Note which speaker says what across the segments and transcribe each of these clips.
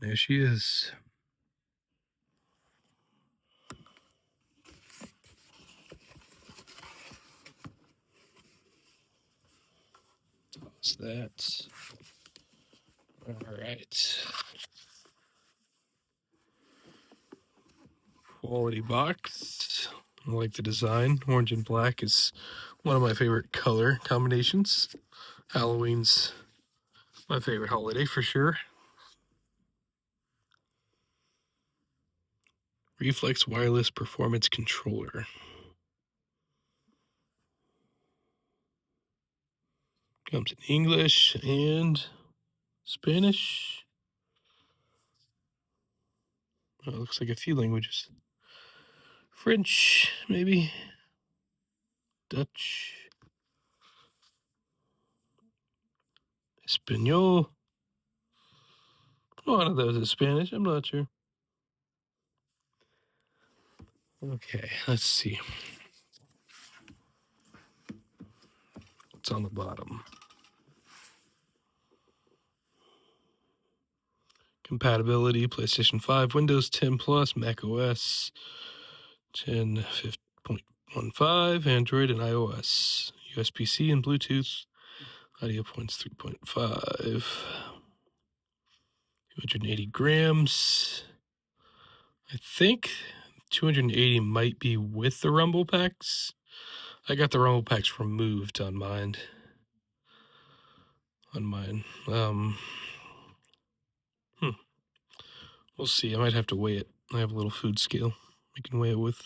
Speaker 1: There she is. What's that? All right. Quality box. I like the design. Orange and black is one of my favorite color combinations. Halloween's my favorite holiday for sure. Reflex wireless performance controller. Comes in English and Spanish. Oh, it looks like a few languages. French, maybe. Dutch. Espanol. One of those is Spanish. I'm not sure. Okay, let's see. What's on the bottom? Compatibility, PlayStation 5, Windows 10 Plus, Mac OS 10.15, Android and iOS, USB-C and Bluetooth, audio points 3.5, 280 grams. I think 280 might be with the rumble packs. I got the rumble packs removed on mine. We'll see. I might have to weigh it. I have a little food scale we can weigh it with.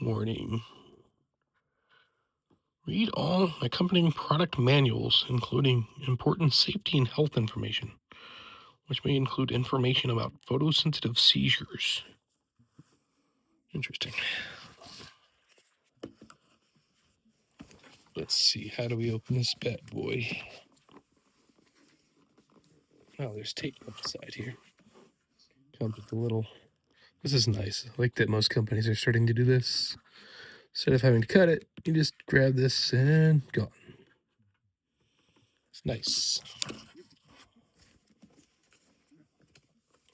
Speaker 1: Warning. Read all accompanying product manuals, including important safety and health information, which may include information about photosensitive seizures. Interesting. Let's see. How do we open this bad boy? Oh, there's tape up the side here. Comes with a little... This is nice. I like that most companies are starting to do this. Instead of having to cut it, you just grab this and gone. It's nice.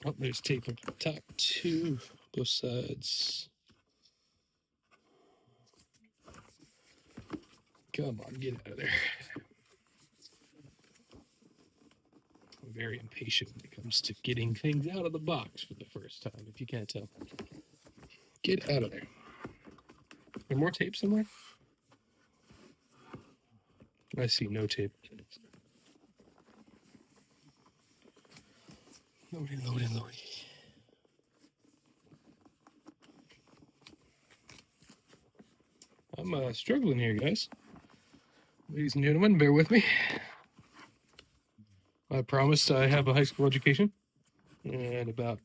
Speaker 1: Oh, there's tape up the top too, both sides. Come on, get out of there. I'm very impatient when it comes to getting things out of the box for the first time, if you can't tell. Get out of there. Is there more tape somewhere? I see no tape. Loading. I'm struggling here, guys. Ladies and gentlemen, bear with me. I promised I have a high school education and about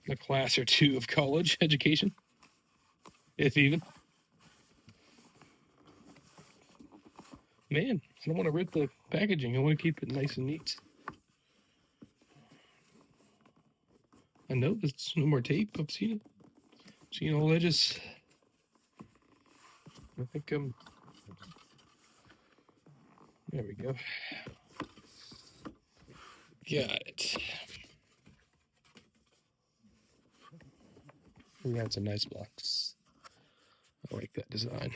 Speaker 1: a class or two of college education, if even. Man, I don't want to rip the packaging. I want to keep it nice and neat. I know there's no more tape. I've seen it. Seen all edges. I think I'm... There we go. Got it. Yeah, it's a nice box. I like that design.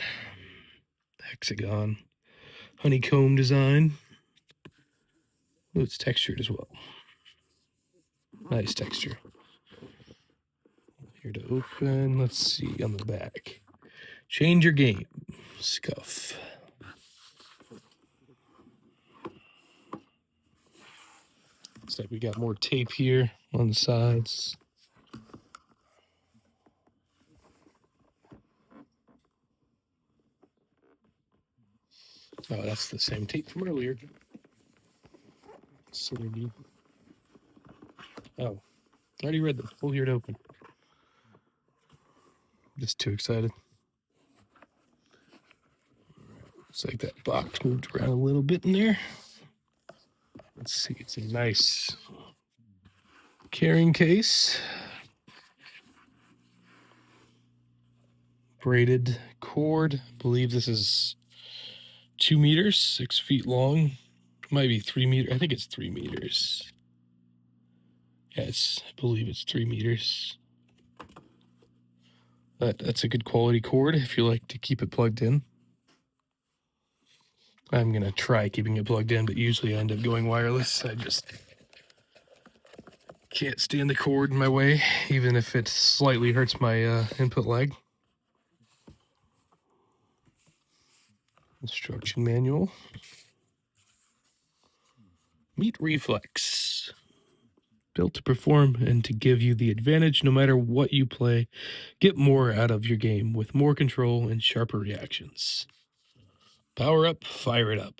Speaker 1: Hexagon. Honeycomb design. Oh, it's textured as well. Nice texture. Here to open. Let's see on the back. Change your game. Scuf. Looks like we got more tape here on the sides. Oh, that's the same tape from earlier. Synergy. Oh, I already read the full here to open. Just too excited. Looks like that box moved around a little bit in there. Let's see, it's a nice carrying case. Braided cord. I believe this is 2 meters, 6 feet long. Might be 3 meters. I think it's 3 meters. Yes, I believe it's 3 meters. That's a good quality cord if you like to keep it plugged in. I'm going to try keeping it plugged in, but usually I end up going wireless. I just can't stand the cord in my way, even if it slightly hurts my input lag. Instruction manual. Meat Reflex. Built to perform and to give you the advantage no matter what you play. Get more out of your game with more control and sharper reactions. Power up, fire it up.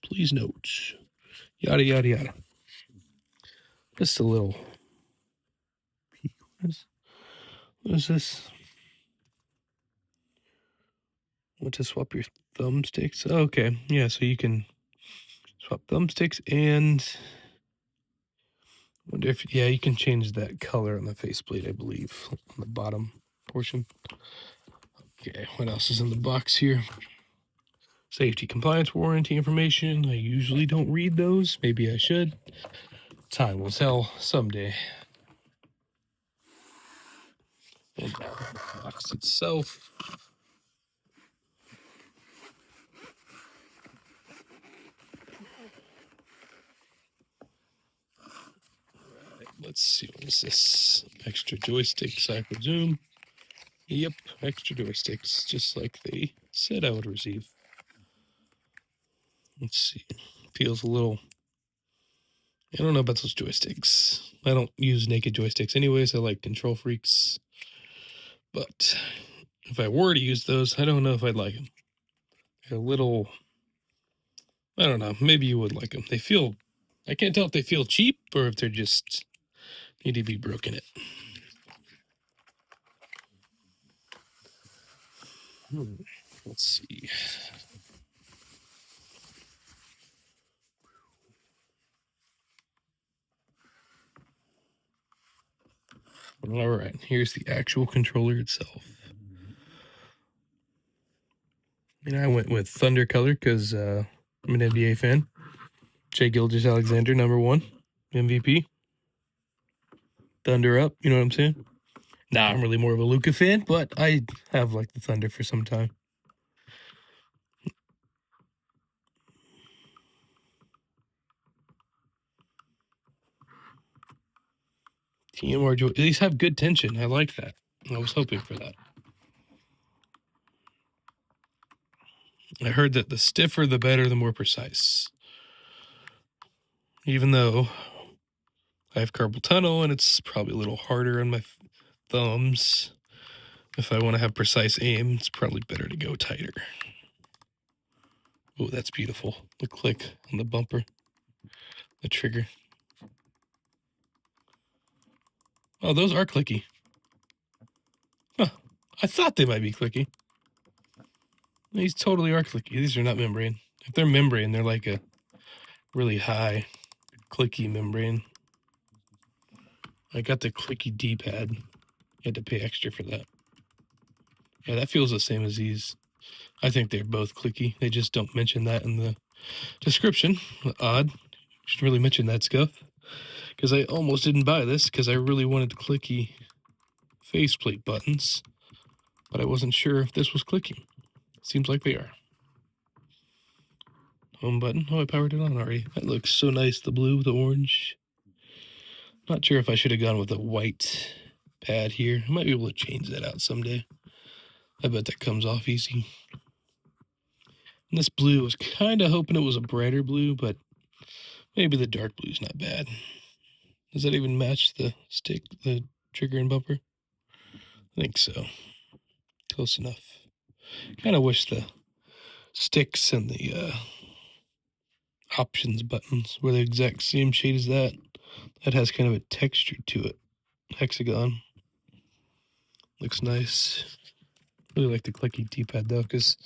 Speaker 1: Please note. Yada, yada, yada. Just a little. What is this? Want to swap your thumbsticks? Oh, okay. Yeah, so you can swap thumbsticks and wonder if, yeah, you can change that color on the faceplate, I believe, on the bottom portion. Okay, what else is in the box here? Safety compliance warranty information. I usually don't read those. Maybe I should. Time will tell someday. And the box itself. Right, let's see, what is this? Extra joysticks, I presume. Yep, extra joysticks, just like they said I would receive. Let's see. Feels a little. I don't know about those joysticks. I don't use naked joysticks anyways. I like control freaks. But if I were to use those, I don't know if I'd like them. They're a little. I don't know. Maybe you would like them. They feel. I can't tell if they feel cheap or if they're just need to be broken it. Let's see. All right, here's the actual controller itself. And I went with Thunder color because I'm an NBA fan. Shai Gilgeous-Alexander, #1 MVP. Thunder up, you know what I'm saying? Nah, I'm really more of a Luka fan, but I have liked the Thunder for some time. TMR, these have good tension. I like that. I was hoping for that. I heard that the stiffer, the better, the more precise. Even though I have carpal tunnel and it's probably a little harder on my thumbs. If I want to have precise aim, it's probably better to go tighter. Oh, that's beautiful. The click on the bumper, the trigger. Oh, those are clicky. Huh. I thought they might be clicky. These totally are clicky. These are not membrane. If they're membrane, they're like a really high clicky membrane. I got the clicky D-pad. You had to pay extra for that. Yeah, that feels the same as these. I think they're both clicky. They just don't mention that in the description. Odd. You should really mention that, Scuf. Because I almost didn't buy this because I really wanted the clicky faceplate buttons. But I wasn't sure if this was clicky. Seems like they are. Home button. Oh, I powered it on already. That looks so nice. The blue, the orange. Not sure if I should have gone with a white pad here. I might be able to change that out someday. I bet that comes off easy. And this blue, I was kind of hoping it was a brighter blue, but maybe the dark blue's not bad. Does that even match the stick, the trigger and bumper? I think so. Close enough. Kind of wish the sticks and the options buttons were the exact same shade as that. That has kind of a texture to it. Hexagon. Looks nice. Really like the clicky D-pad though, because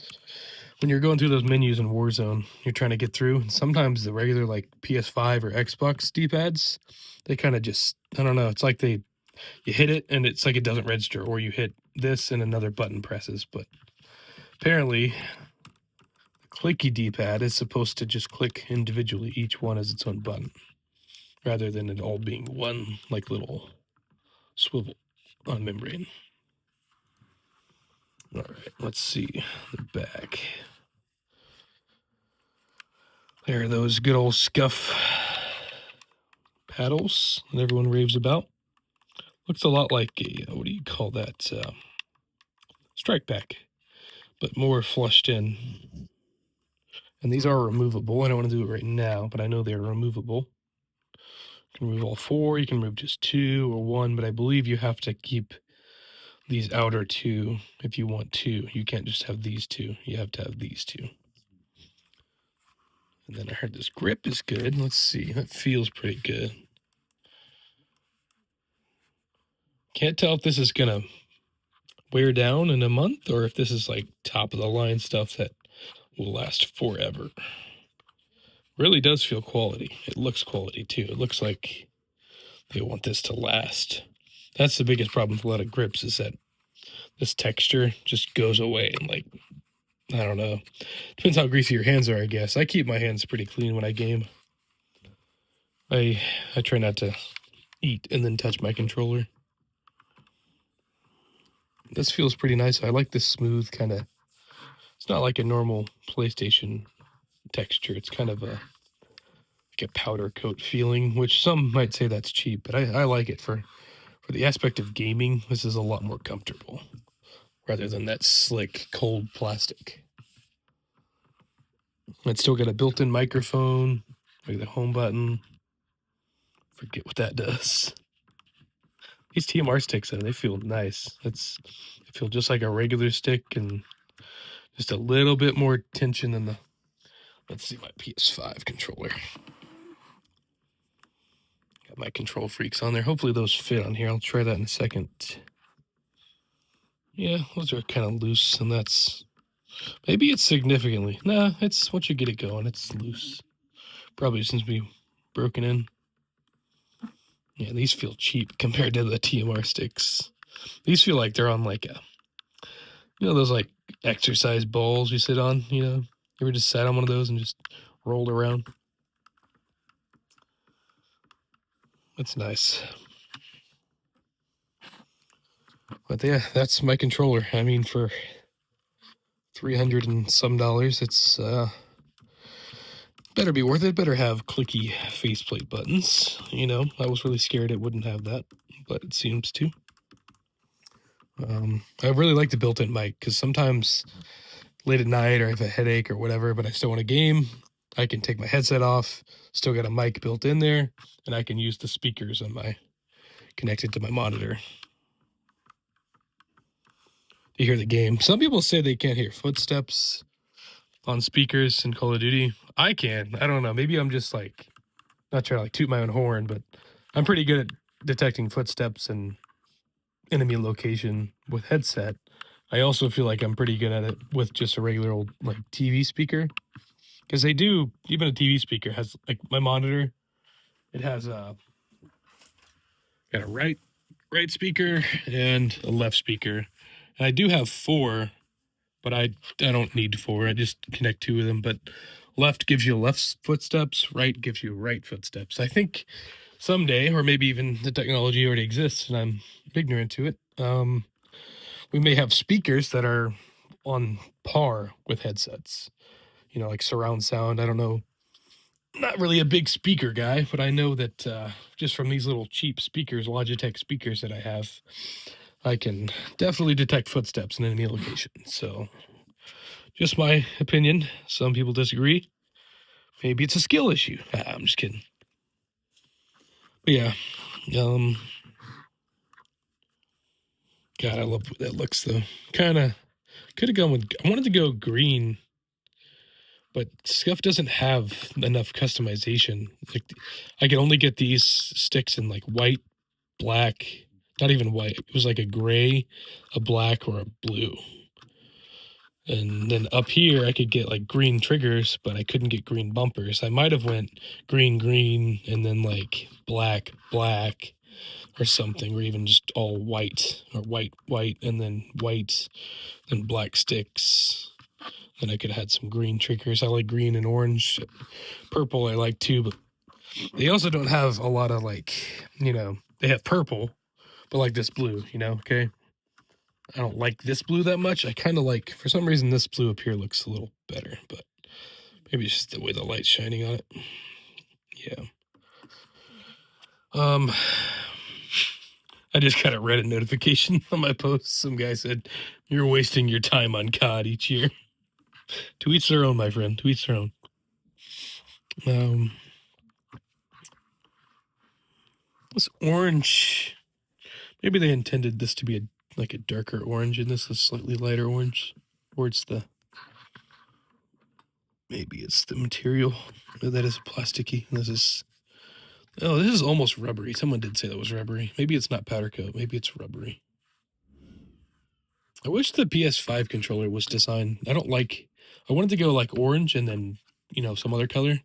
Speaker 1: when you're going through those menus in Warzone, you're trying to get through, and sometimes the regular like PS5 or Xbox D-pads, they kind of just, I don't know, it's like you hit it and it's like it doesn't register, or you hit this and another button presses. But apparently the clicky D-pad is supposed to just click individually, each one as its own button, rather than it all being one like little swivel on membrane. All right, let's see the back. There are those good old Scuf paddles that everyone raves about. Looks a lot like a, what do you call that? Strike back, but more flushed in. And these are removable. I don't want to do it right now, but I know they're removable. You can remove all four, you can remove just two or one, but I believe you have to keep these outer two if you want two. You can't just have these two, you have to have these two. And then I heard this grip is good. Let's see, that feels pretty good. Can't tell if this is gonna wear down in a month or if this is like top of the line stuff that will last forever. Really does feel quality. It looks quality too. It looks like they want this to last. That's the biggest problem with a lot of grips, is that this texture just goes away and, like, I don't know. Depends how greasy your hands are, I guess. I keep my hands pretty clean when I game. I try not to eat and then touch my controller. This feels pretty nice. I like this smooth kind of, it's not like a normal PlayStation texture. It's kind of like a powder coat feeling, which some might say that's cheap, but I like it for the aspect of gaming. This is a lot more comfortable rather than that slick, cold plastic. It's still got a built-in microphone, like the home button. Forget what that does. These TMR sticks, though, they feel nice. They feel just like a regular stick and just a little bit more tension than the, let's see, my PS5 controller. Got my Control Freaks on there. Hopefully those fit on here. I'll try that in a second. Yeah, those are kind of loose, and that's, maybe it's significantly. Nah, it's, once you get it going, it's loose. Probably since we broken in. Yeah, these feel cheap compared to the TMR sticks. These feel like they're on like a, you know, those like exercise balls you sit on, you know? You ever just sat on one of those and just rolled around? That's nice. But yeah, that's my controller. I mean, for $300 and some, it's better be worth it. Better have clicky faceplate buttons. You know, I was really scared it wouldn't have that, but it seems to. I really like the built-in mic because sometimes late at night or I have a headache or whatever, but I still want to game, I can take my headset off, still got a mic built in there, and I can use the speakers on my, connected to my monitor to hear the game. Some people say they can't hear footsteps on speakers in Call of Duty. I can. I don't know. Maybe I'm just like, not trying to like toot my own horn, but I'm pretty good at detecting footsteps and enemy location with headset. I also feel like I'm pretty good at it with just a regular old like TV speaker, because they do, even a TV speaker has, like my monitor, it has got a right speaker and a left speaker, and I do have four, but I don't need four. I just connect two of them. But left gives you left footsteps, right gives you right footsteps. I think someday, or maybe even the technology already exists and I'm ignorant to it, we may have speakers that are on par with headsets, you know, like surround sound. I don't know. Not really a big speaker guy, but I know that just from these little cheap speakers, Logitech speakers that I have, I can definitely detect footsteps in enemy location. So just my opinion. Some people disagree. Maybe it's a skill issue. I'm just kidding. But yeah, God, I love what that looks though. Kind of could have gone with, I wanted to go green, but Scuf doesn't have enough customization. Like, I could only get these sticks in like white, black, not even white. It was like a gray, a black, or a blue. And then up here, I could get like green triggers, but I couldn't get green bumpers. I might have went green, green, and then like black, black, or something, or even just all white, or white, white, and then white, and black sticks. Then I could have had some green triggers. I like green and orange. Purple I like too, but they also don't have a lot of like, they have purple, but like this blue, okay? I don't like this blue that much. I kind of like, for some reason, this blue up here looks a little better, but maybe it's just the way the light's shining on it. Yeah. I just kind of read a notification on my post. Some guy said, "You're wasting your time on COD each year." To each their own, my friend. To each their own. This orange, maybe they intended this to be a darker orange, and this is slightly lighter orange. Or maybe it's the material that is plasticky. This is almost rubbery. Someone did say that was rubbery. Maybe it's not powder coat. Maybe it's rubbery. I wish the PS5 controller was designed. I wanted to go like orange and then, some other color,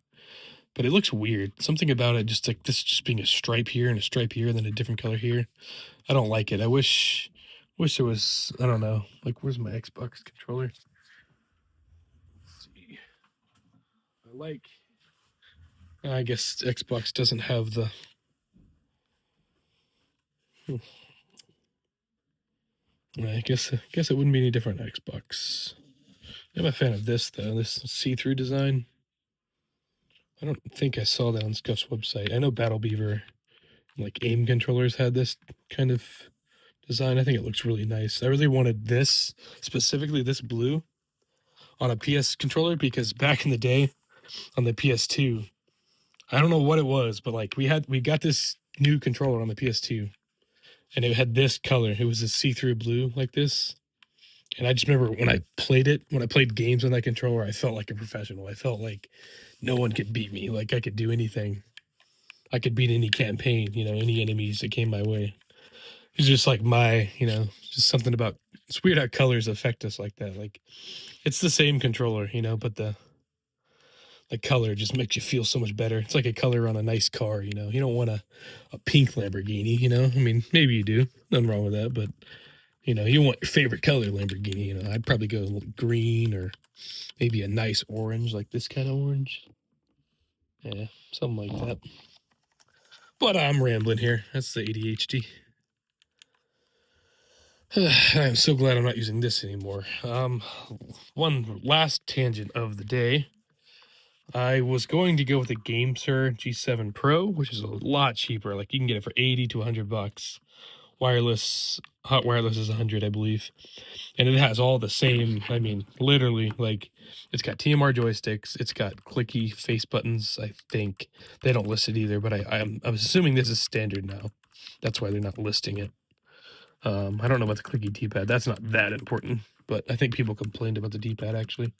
Speaker 1: but it looks weird. Something about it, just like this just being a stripe here and a stripe here and then a different color here. I don't like it. I wish there was, I don't know, like where's my Xbox controller? Let's see. I guess Xbox doesn't have the, I guess it wouldn't be any different on Xbox. I'm a fan of this though, this see-through design. I don't think I saw that on Scuf's website. I know Battle Beaver, like aim controllers, had this kind of design. I think it looks really nice. I really wanted this, specifically this blue, on a PS controller because back in the day on the PS2, I don't know what it was, but like we got this new controller on the PS2 and it had this color. It was a see-through blue like this. And I just remember when I played games on that controller, I felt like a professional. I felt like no one could beat me. Like I could do anything. I could beat any campaign, any enemies that came my way. It's just like just something about, it's weird how colors affect us like that. Like it's the same controller, but the color just makes you feel so much better. It's like a color on a nice car, you don't want a pink Lamborghini, I mean, maybe you do, nothing wrong with that, but you want your favorite color Lamborghini, I'd probably go green or maybe a nice orange, like this kind of orange. Yeah, something like that. But I'm rambling here. That's the ADHD. I'm so glad I'm not using this anymore. One last tangent of the day. I was going to go with the GameSir G7 Pro, which is a lot cheaper. Like you can get it for $80 to $100. Wireless, hot wireless is 100, I believe. And it has all the same, I mean, literally, like it's got TMR joysticks, it's got clicky face buttons. I think they don't list it either, but I'm assuming this is standard now. That's why they're not listing it. I don't know about the clicky D-pad. That's not that important, but I think people complained about the D-pad actually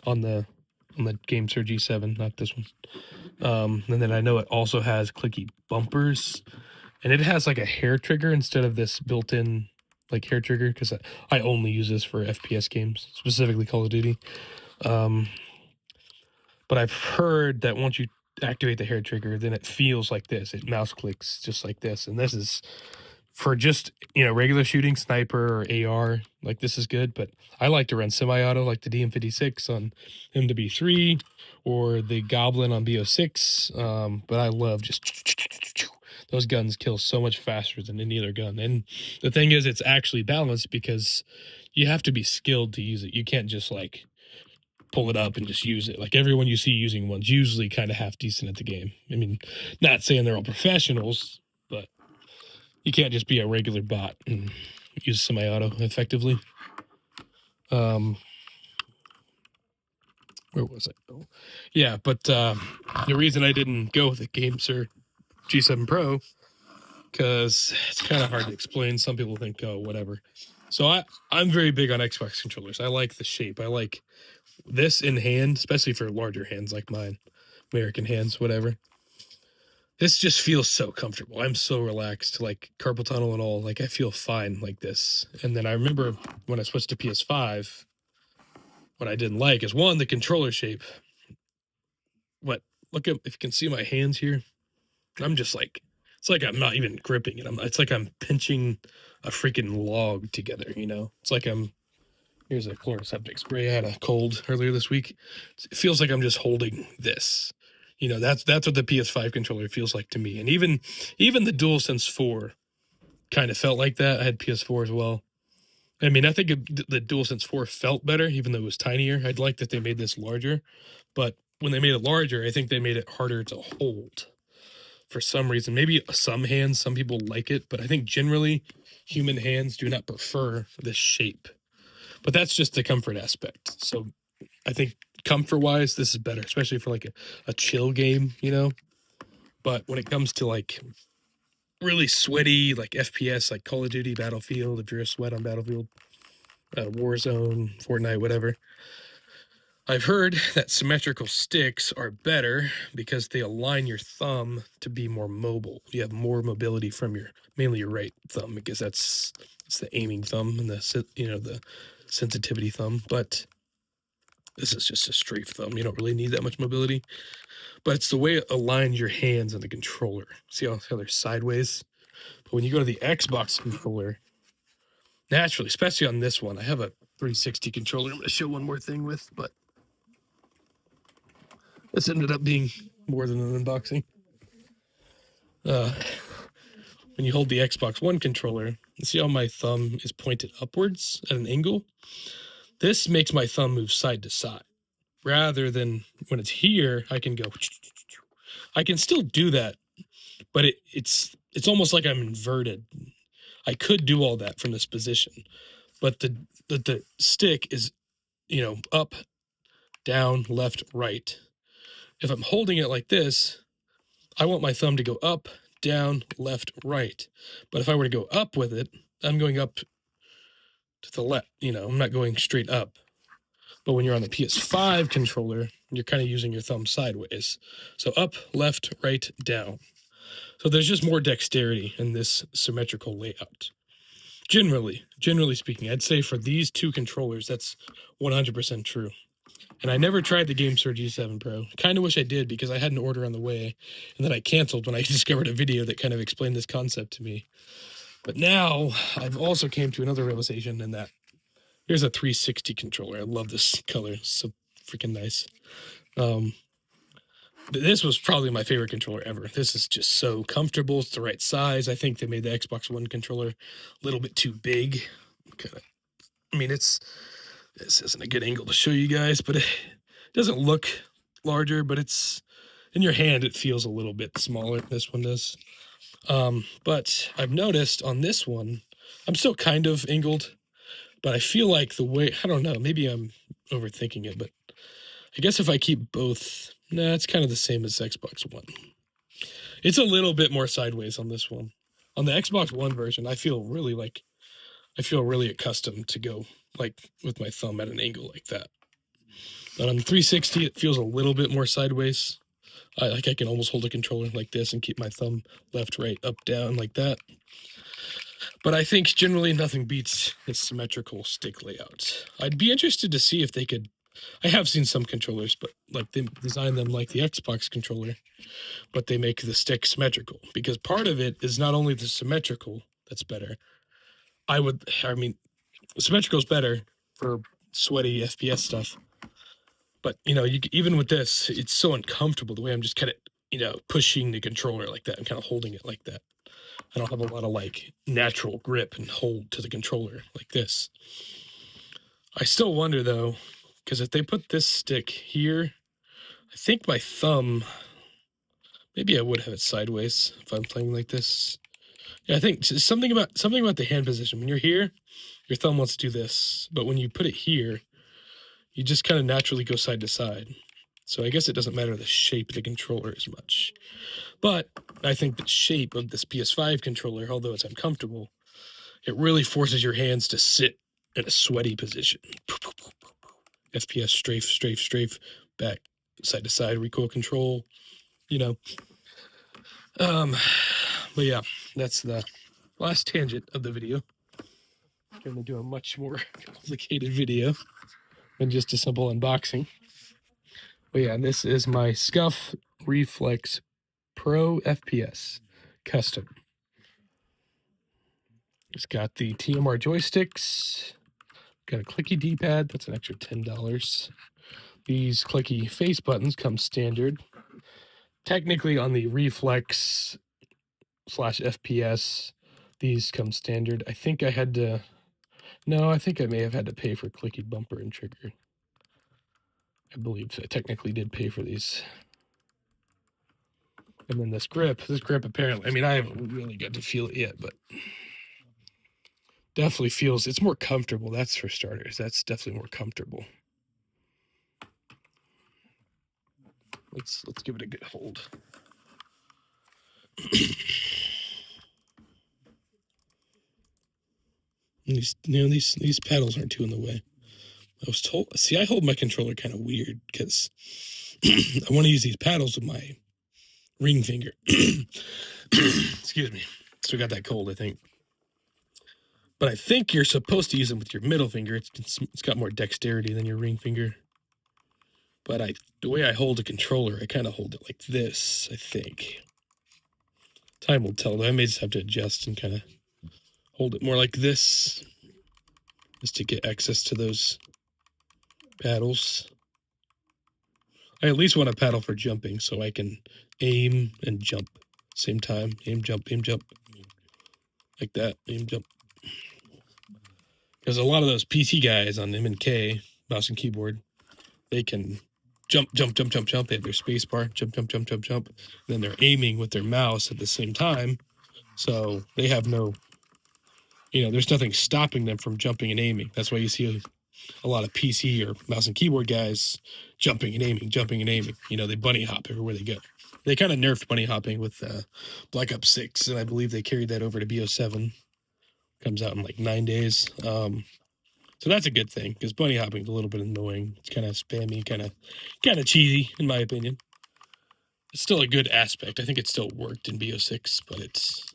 Speaker 1: on the GameSir G7, not this one. And then I know it also has clicky bumpers, and it has like a hair trigger instead of this built-in like hair trigger, because I only use this for FPS games, specifically Call of Duty. But I've heard that once you activate the hair trigger, then it feels like this. It mouse clicks just like this, and this is for just regular shooting, sniper or AR. Like this is good, but I like to run semi-auto, like the DM56 on MW3 or the Goblin on BO6. But I love just those guns kill so much faster than any other gun. And the thing is, it's actually balanced because you have to be skilled to use it. You can't just like pull it up and just use it. Like everyone you see using one's usually kind of half decent at the game. I mean, not saying they're all professionals, but you can't just be a regular bot and use semi-auto effectively. Where was I? Oh, yeah, but the reason I didn't go with the GameSir G7 Pro, because it's kind of hard to explain. Some people think, oh, whatever. So I'm very big on Xbox controllers. I like the shape. I like this in hand, especially for larger hands like mine, American hands, whatever. This just feels so comfortable. I'm so relaxed, like carpal tunnel and all. Like I feel fine like this. And then I remember when I switched to PS5, what I didn't like is one, the controller shape. But look at, if you can see my hands here, I'm just like, it's like I'm not even gripping it. It's like I'm pinching a freaking log together, It's like I'm Here's a chloroseptic spray. I had a cold earlier this week. It feels like I'm just holding this. You know, that's what the PS5 controller feels like to me. And even the DualSense 4 kind of felt like that. I had PS4 as well. I mean, I think the DualSense 4 felt better, even though it was tinier. I'd like that they made this larger, but when they made it larger, I think they made it harder to hold for some reason. Maybe some hands, some people like it, but I think generally human hands do not prefer this shape. But that's just the comfort aspect. So I think comfort-wise, this is better, especially for like a chill game, you know? But when it comes to like really sweaty, like FPS, like Call of Duty, Battlefield, if you're a sweat on Battlefield, Warzone, Fortnite, whatever, I've heard that symmetrical sticks are better because they align your thumb to be more mobile. You have more mobility from mainly your right thumb, because it's the aiming thumb and the sensitivity thumb. But this is just a strafe thumb. You don't really need that much mobility. But it's the way it aligns your hands on the controller. See how they're sideways? But when you go to the Xbox controller, naturally, especially on this one, I have a 360 controller I'm going to show one more thing with, but this ended up being more than an unboxing. When you hold the Xbox One controller, you see how my thumb is pointed upwards at an angle? This makes my thumb move side to side. Rather than when it's here, I can go. I can still do that, but it's almost like I'm inverted. I could do all that from this position, but the stick is, up, down, left, right. If I'm holding it like this, I want my thumb to go up, down, left, right. But if I were to go up with it, I'm going up to the left. I'm not going straight up. But when you're on the PS5 controller, you're kind of using your thumb sideways. So up, left, right, down. So there's just more dexterity in this symmetrical layout. Generally speaking, I'd say for these two controllers, that's 100% true. And I never tried the GameSir G7 Pro. Kind of wish I did, because I had an order on the way, and then I canceled when I discovered a video that kind of explained this concept to me. But now I've also came to another realization, in that here's a 360 controller. I love this color. It's so freaking nice. This was probably my favorite controller ever. This is just so comfortable. It's the right size. I think they made the Xbox One controller a little bit too big. This isn't a good angle to show you guys, but it doesn't look larger, but it's in your hand, it feels a little bit smaller. This one does. But I've noticed on this one, I'm still kind of angled, but I feel like the way, I don't know, maybe I'm overthinking it, but I guess if I keep both, it's kind of the same as Xbox One. It's a little bit more sideways on this one. On the Xbox One version, I feel really accustomed to go like with my thumb at an angle like that. But on the 360, it feels a little bit more sideways. I can almost hold a controller like this and keep my thumb left, right, up, down like that. But I think generally nothing beats this symmetrical stick layout. I'd be interested to see if they could. I have seen some controllers, but like they design them like the Xbox controller, but they make the stick symmetrical, because part of it is not only the symmetrical that's better. Symmetrical is better for sweaty FPS stuff. But, even with this, it's so uncomfortable the way I'm just kind of, pushing the controller like that and kind of holding it like that. I don't have a lot of like natural grip and hold to the controller like this. I still wonder though, because if they put this stick here, I think my thumb, maybe I would have it sideways if I'm playing like this. Yeah, I think something about the hand position. When you're here, your thumb wants to do this, but when you put it here, you just kind of naturally go side to side. So I guess it doesn't matter the shape of the controller as much. But I think the shape of this PS5 controller, although it's uncomfortable, it really forces your hands to sit in a sweaty position. FPS strafe, back, side to side, recoil control, But yeah, that's the last tangent of the video. I'm going to do a much more complicated video than just a simple unboxing. But yeah, this is my Scuf Reflex Pro FPS Custom. It's got the TMR joysticks, Got a clicky D-pad. That's an extra $10. These clicky face buttons come standard. Technically on the Reflex / FPS, these come standard. I think I had to... No, I think I may have had to pay for clicky bumper and trigger. I believe I technically did pay for these. And then this grip apparently, I mean, I haven't really got to feel it yet, but definitely feels, it's more comfortable. That's for starters. That's definitely more comfortable. Let's give it a good hold. These paddles aren't too in the way. I was told, see, I hold my controller kind of weird because I want to use these paddles with my ring finger. Excuse me. So I got that cold, I think. But I think you're supposed to use them with your middle finger. It's got more dexterity than your ring finger. But the way I hold a controller, I kind of hold it like this, I think. Time will tell. I may just have to adjust and kind of hold it more like this, just to get access to those paddles. I at least want a paddle for jumping, so I can aim and jump same time. Aim, jump, like that. Aim, jump. Because a lot of those PC guys on M&K, mouse and keyboard, they can jump. They have their space bar, jump. And then they're aiming with their mouse at the same time. So they have no, there's nothing stopping them from jumping and aiming. That's why you see a lot of PC or mouse and keyboard guys jumping and aiming. They bunny hop everywhere they go. They kind of nerfed bunny hopping with Black Ops 6, and I believe they carried that over to BO7. Comes out in like 9 days. So that's a good thing, because bunny hopping is a little bit annoying. It's kind of spammy, kind of cheesy, in my opinion. It's still a good aspect. I think it still worked in BO6, but it's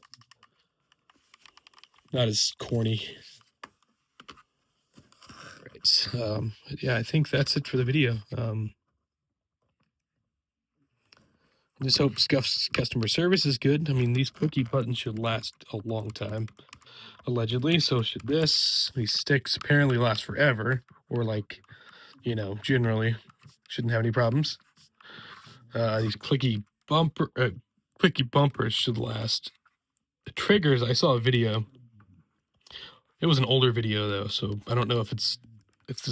Speaker 1: not as corny. Right. Yeah, I think that's it for the video. I just hope Scuf's customer service is good. I mean, these cookie buttons should last a long time, allegedly. So should this. These sticks apparently last forever, or like, generally shouldn't have any problems. These clicky bumpers should last. The triggers, I saw a video. It was an older video though, so I don't know if this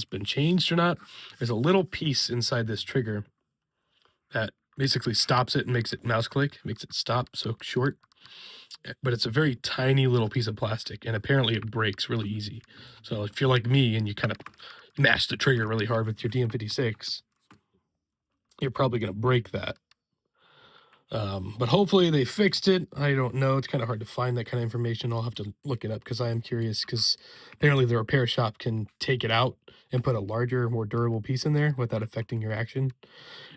Speaker 1: been changed or not. There's a little piece inside this trigger that basically stops it and makes it mouse click, makes it stop so short. But it's a very tiny little piece of plastic, and apparently it breaks really easy. So if you're like me and you kind of mash the trigger really hard with your DM56, you're probably going to break that. But hopefully they fixed it. I don't know. It's kind of hard to find that kind of information. I'll have to look it up because I am curious, because apparently the repair shop can take it out and put a larger, more durable piece in there without affecting your action.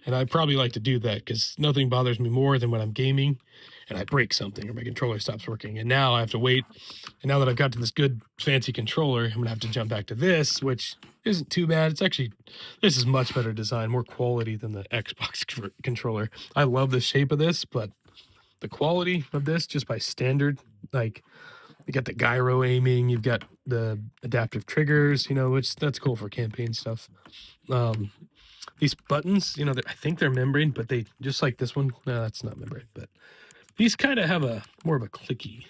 Speaker 1: And I'd probably like to do that, because nothing bothers me more than when I'm gaming and I break something or my controller stops working. And now I have to wait. And now that I've got to this good fancy controller, I'm going to have to jump back to this, which isn't too bad. It's actually, this is much better design, more quality than the Xbox controller. I love the shape of this, but the quality of this, just by standard, like, you got the gyro aiming, you've got the adaptive triggers, which that's cool for campaign stuff. These buttons, I think they're membrane, but they, just like this one, no, that's not membrane, but these kind of have more of a clicky.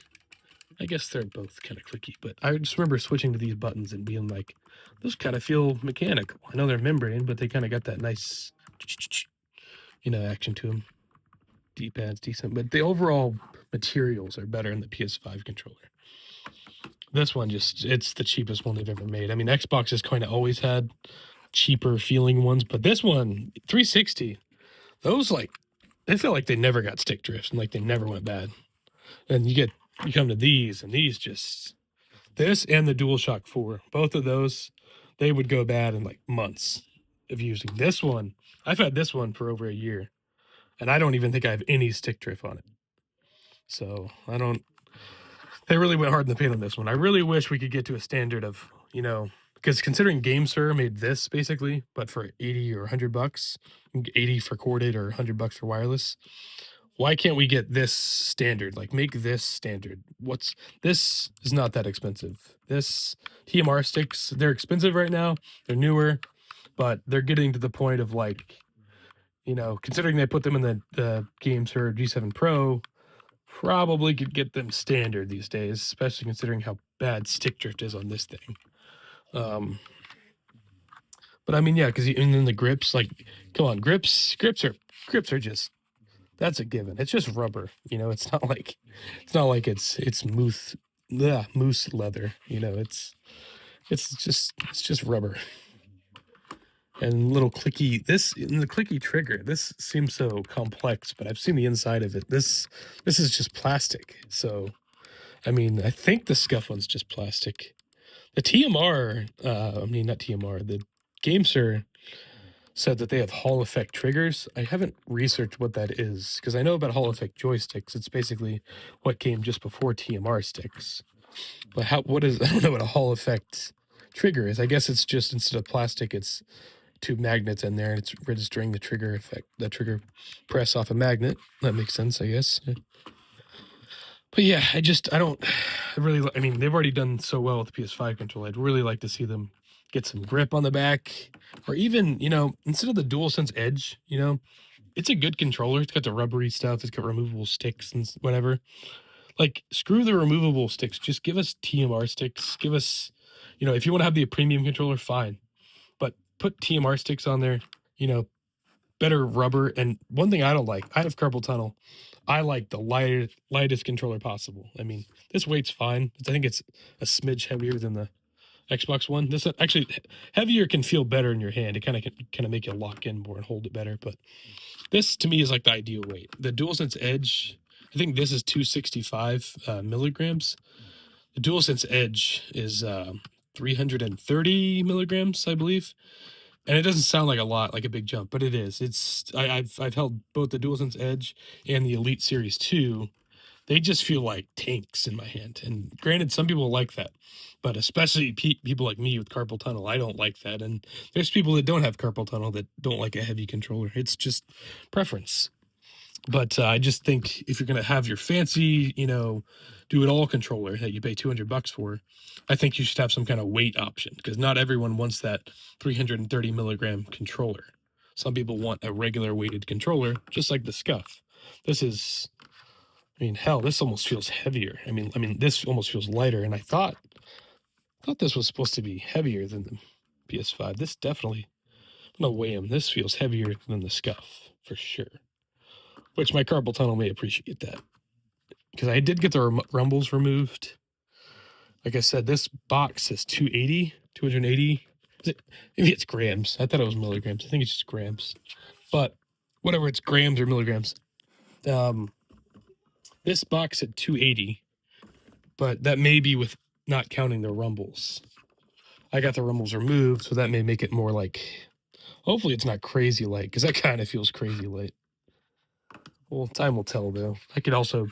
Speaker 1: I guess they're both kind of clicky, but I just remember switching to these buttons and being like, those kind of feel mechanical. I know they're membrane, but they kind of got that nice, action to them. D-pad's decent, but the overall materials are better in the PS5 controller. This one it's the cheapest one they've ever made. I mean, Xbox has kind of always had cheaper feeling ones, but this one, 360, those, like, they feel like they never got stick drifts and like they never went bad. And you come to these, and these this and the DualShock 4, both of those, they would go bad in like months of using. This one, I've had this one for over a year, and I don't even think I have any stick drift on it. So they really went hard in the paint on this one. I really wish we could get to a standard of, because considering GameSir made this basically, but for $80 or $100, $80 for corded or $100 for wireless. Why can't we get this standard? Like, make this standard. This is not that expensive. This TMR sticks, they're expensive right now. They're newer, but they're getting to the point of like, you know, considering they put them in the games for G7 Pro, probably could get them standard these days, especially considering how bad stick drift is on this thing. But I mean, yeah, because and then the grips, like, come on, grips are just, that's a given. It's just rubber, you know. It's not like it's moose leather, you know. It's just rubber and little clicky. The clicky trigger. This seems so complex, but I've seen the inside of it. This is just plastic. So, I mean, I think the Scuf one's just plastic. The TMR, I mean, not TMR. The GameSir said that they have Hall effect triggers. I haven't researched what that is because I know about Hall effect joysticks. It's basically what came just before TMR sticks. But what is, I don't know what a Hall effect trigger is. I guess it's just, instead of plastic, it's two magnets in there and it's registering the trigger effect, the trigger press off a magnet. That makes sense, I guess. But yeah, I mean, they've already done so well with the PS5 controller. I'd really like to see them get some grip on the back, or even, you know, instead of the DualSense Edge, you know, it's a good controller. It's got the rubbery stuff. It's got removable sticks and whatever. Like, screw the removable sticks. Just give us TMR sticks. Give us, you know, if you want to have the premium controller, fine. But put TMR sticks on there, you know, better rubber. And one thing I don't like, I have carpal tunnel. I like the lightest controller possible. I mean, this weight's fine. I think it's a smidge heavier than the Xbox One. This actually, heavier can feel better in your hand. It kind of make you lock in more and hold it better. But this to me is like the ideal weight. The DualSense Edge, I think this is 265 milligrams. The DualSense Edge is 330 milligrams, I believe. And it doesn't sound like a lot, like a big jump, but it is. I've held both the DualSense Edge and the Elite Series 2. They just feel like tanks in my hand. And granted, some people like that, but especially people like me with carpal tunnel, I don't like that. And there's people that don't have carpal tunnel that don't like a heavy controller. It's just preference. But I just think if you're going to have your fancy, you know, do it all controller that you pay $200 for, I think you should have some kind of weight option, because not everyone wants that 330 milligram controller. Some people want a regular weighted controller, just like the Scuf. This is, I mean, hell, this almost feels heavier. I mean, this almost feels lighter. And I thought this was supposed to be heavier than the PS5. This definitely, I'm gonna weigh them. This feels heavier than the Scuf for sure. Which my carpal tunnel may appreciate that, because I did get the rumbles removed. Like I said, this box says 280. Maybe it's grams. I thought it was milligrams. I think it's just grams. But whatever, it's grams or milligrams. This box said 280, but that may be with not counting the rumbles. I got the rumbles removed, so that may make it more like, hopefully it's not crazy light, because that kind of feels crazy light. Well, time will tell, though. I could also,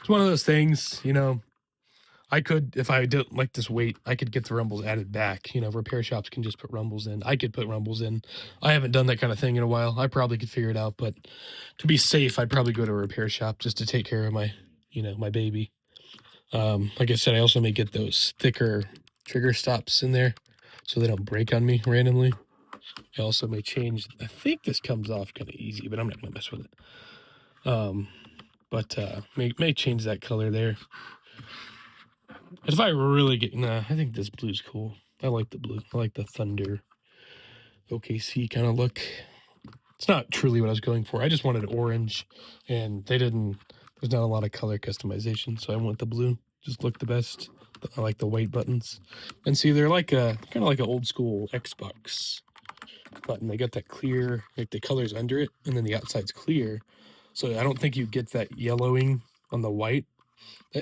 Speaker 1: it's one of those things, you know, I could, if I didn't like this weight, I could get the rumbles added back. You know, repair shops can just put rumbles in. I could put rumbles in. I haven't done that kind of thing in a while. I probably could figure it out, but to be safe, I'd probably go to a repair shop just to take care of my, you know, my baby. Like I said, I also may get those thicker trigger stops in there so they don't break on me randomly. I also may change, I think this comes off kind of easy, but I'm not going to mess with it. May change that color there. If I really get, I think this blue's cool. I like the blue. I like the Thunder OKC kind of look. It's not truly what I was going for. I just wanted orange, and there's not a lot of color customization, so I went the blue. Just look the best. I like the white buttons. And see, they're like kind of like an old school Xbox button. They got that clear, like the colors under it, and then the outside's clear. So I don't think you get that yellowing on the white.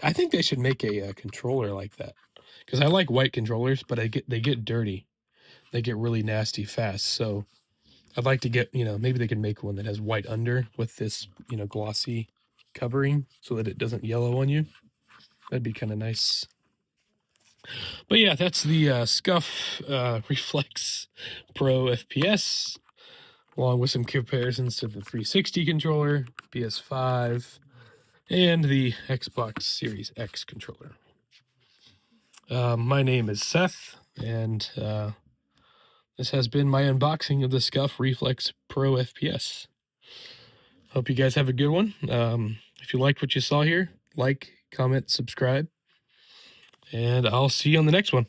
Speaker 1: I think they should make a controller like that, because I like white controllers, but they get dirty. They get really nasty fast. So I'd like to get, you know, maybe they can make one that has white under with this, you know, glossy covering so that it doesn't yellow on you. That'd be kind of nice. But yeah, that's the Scuf Reflex Pro FPS. along with some comparisons to the 360 controller, PS5, and the Xbox Series X controller. My name is Seth, and this has been my unboxing of the Scuf Reflex Pro FPS. Hope you guys have a good one. If you liked what you saw here, like, comment, subscribe, and I'll see you on the next one.